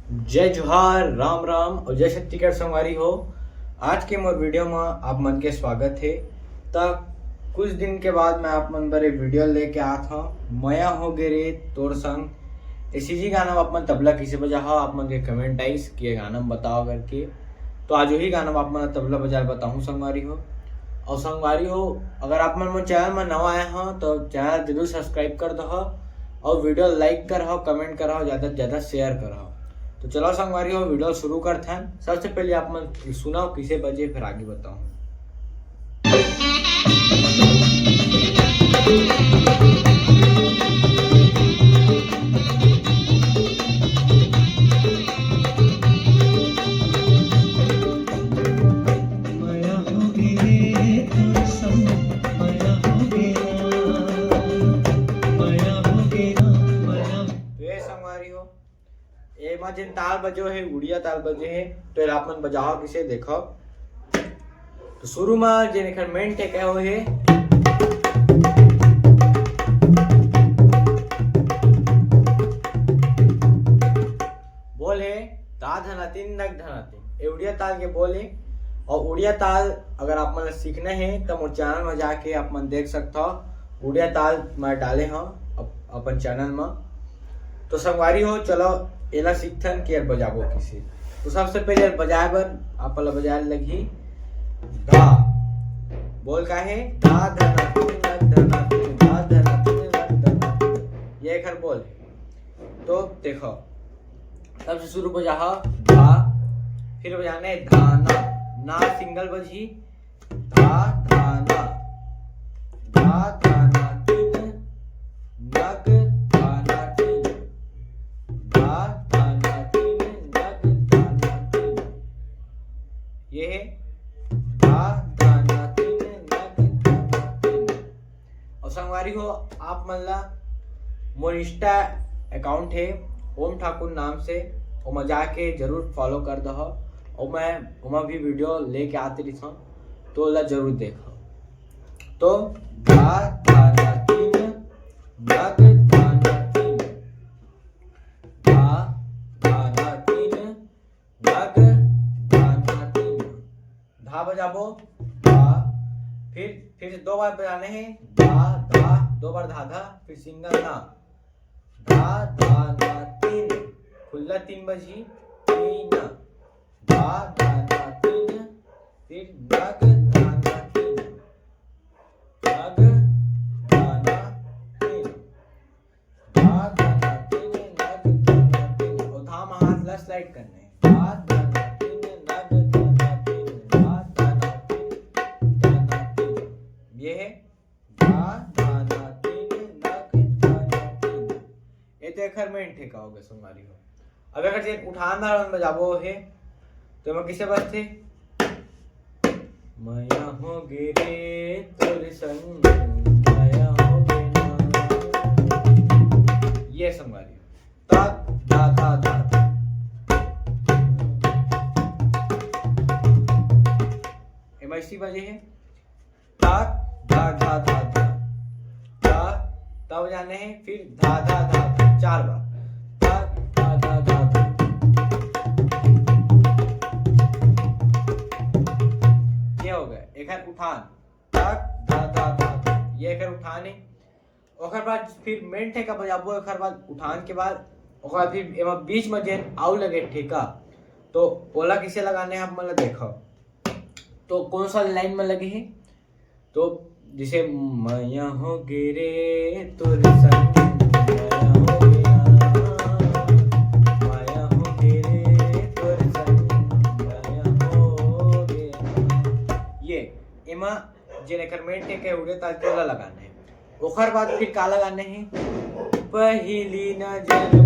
जय जोहार, राम राम और जय छत्तीसगढ़ संगवारी हो। आज के मोर वीडियो में आप मन के स्वागत है। तब कुछ दिन के बाद मैं आप मन बर एक वीडियो लेके आत हूँ। मया हो गे रे तोर संग इसी जी गाना आप मन तबला किसे बजा हो, आप मन के कमेंट आइस कि ये गाना बताओ करके। तो आज वही गाना आप मन तबला बजा बताऊँ संगवारी हो। और संगवारी हो, अगर आप मन चैनल में नवा आए हो तो चैनल जरूर सब्सक्राइब कर दो और वीडियो लाइक कर हो, कमेंट कर हो, ज़्यादा से ज़्यादा शेयर कर हो। तो चलो संगवारी हो, वीडियो शुरू करते हैं। सबसे पहले आप मन सुनाओ किसे बजे, फिर आगे बताऊं। जिन ताल बजो है उड़िया ताल बजे है, तो आप मन बजाओ किसे देखो। तो शुरू में जे एकर मेन टेक है वो है बोल है धा धना तीन नग धना तीन, ये उड़िया ताल के बोल है। और उड़िया ताल अगर आप मन सीखना है तो मोर चैनल में जाके आप मन देख सकते हो। उड़िया ताल मैं डाले हूँ अपन चैनल में। तो संगवारी हो, चलो एला सीखथन कि बजाबो किसे। तो सबसे पहले बजाए बर आप बजाए लगी धा। बोल का है धा धना तीन नग धना तीन, धा धना तीन नग धना तीन, ये एक बोल है। तो देखो सबसे शुरू बजा धा, फिर बजाने धाना, ना सिंगल बजी, धा धाना, धा धाना तीन नग धाना तीन, धा धाना तीन नग धाना तीन, ये है धा धाना तीन नग धाना तीन। और संगवारी हो, आप मन ला मोर इंस्टा अकाउंट है ओम ठाकुर नाम से, वो जाके जरूर फॉलो कर दो। और मैं वहाँ भी वीडियो लेके आते रहता हूँ, तो ला जरूर देखो। तो धा धाना तीन नग धाना तीन, धा धाना तीन नग धाना तीन, धा बजाबो धा, फिर दो बार बजाने हैं धा धा, दो बार धा धा, फिर सिंगल ना, धा धाना तीन, खुला तीन बजी तीन, धा धाना तीन, फिर नग धाना तीन, नग धाना तीन, धा धाना तीन नग धाना तीन। और धा में हाथ ला स्लाइड करने, धा धाना तीन नग धाना तीन, धा धाना तीन धाना तीन, ये है धा धाना तीन नग धाना तीन। ये तो एक में ठेका होगा संगवारी हो। अब अगर ये उठाना बजाबो है तो मैं किसे बजते मया हो गे रे तोर संग, मया हो गे ना, ये संगवारी ता धा धा धा। इसी बजे है ता धा धा धा धा, ता ता बजाने हैं, फिर धा धा धा धा चार बार, ता धा धा धा धा। ये हो गया एक उठान, तक धा धा धा, ये एक उठान है। ओकर बाद फिर मेन ठेका बजाबो, ओकर बाद उठान के बाद ओकर बाद फिर एमा बीच में जे आउ लगे ठेका, तो ओला किसे लगाने हैं आप मतलब देखो। तो कौन सा लाइन में लगे हैं, तो जैसे मया हो गे रे तोर संग, मया हो गया, मया हो गे रे तोर संग, मया हो गया, ये एमा जे नेकर मेन टेक है उड़े ताकि वाला लगाने है। ओकर बाद फिर का लगाने हैं पहली नजर में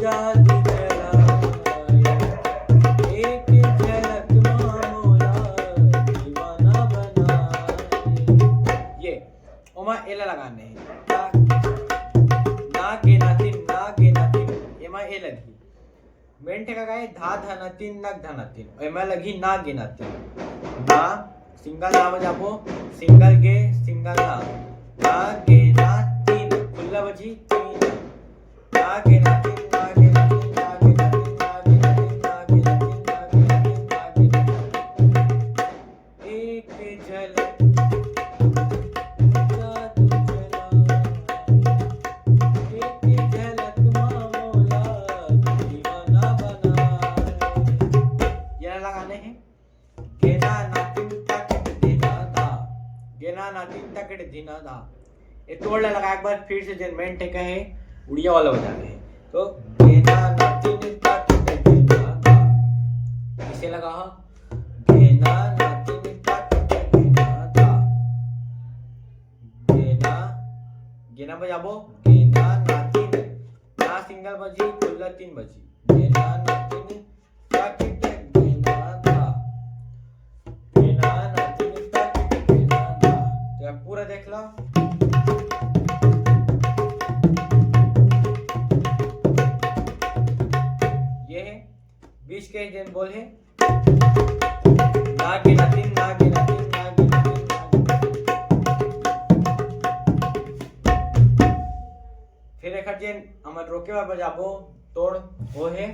जादू चलाया, एक झलक में मोला दीवाना बनाया, ये ओमा एला लगाने हैं ना गे ना तीन, ना गे ना तीन, एमा ए लगी मेन टेका का है धा धना तीन नग धना तीन, एमा लगी ना गे ना तीन, ना सिंगल ना बजाबो, सिंगल गे सिंगल ना गे ना तीन, खुला बजी तीन, ना गे ना तीन, ना गे ना तीन, ना धा। ये तोड़ लगा एक बार फिर से जेन मेन टेका है उड़िया वाला बजा रहे हैं। तो गेना ना तीन ता टिटे गेना धा, इसे लगा हा गेना ना तीन ता टिटे गेना धा। गेना गेना बजाबो गेना ना तीन, ना सिंगल बजी खुला तीन बजी, गेना ना तीन ता टिटे गेना धा, गेना ना तीन ता टिटे गेना धा। तो अब पूरा देख लो। ये है बीच के जेन बोल है ना गिना तीन ना गिना तीन ना गिना तीन ना गिना तीन। फिर एक जेन हमर रोके वाला बजाबो तोड़ वो है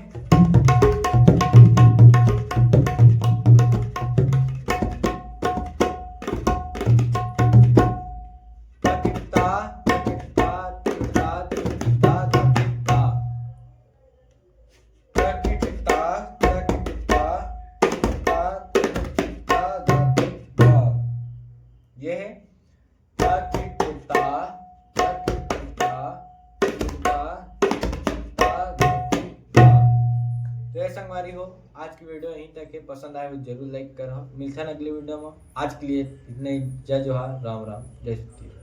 ये है तो ये संगवारी हो आज की वीडियो यहीं तक है। पसंद आए तो जरूर लाइक करो। मिलते हैं अगली वीडियो में। आज के लिए इतने ही। जय जोहार, राम राम, जय श्री।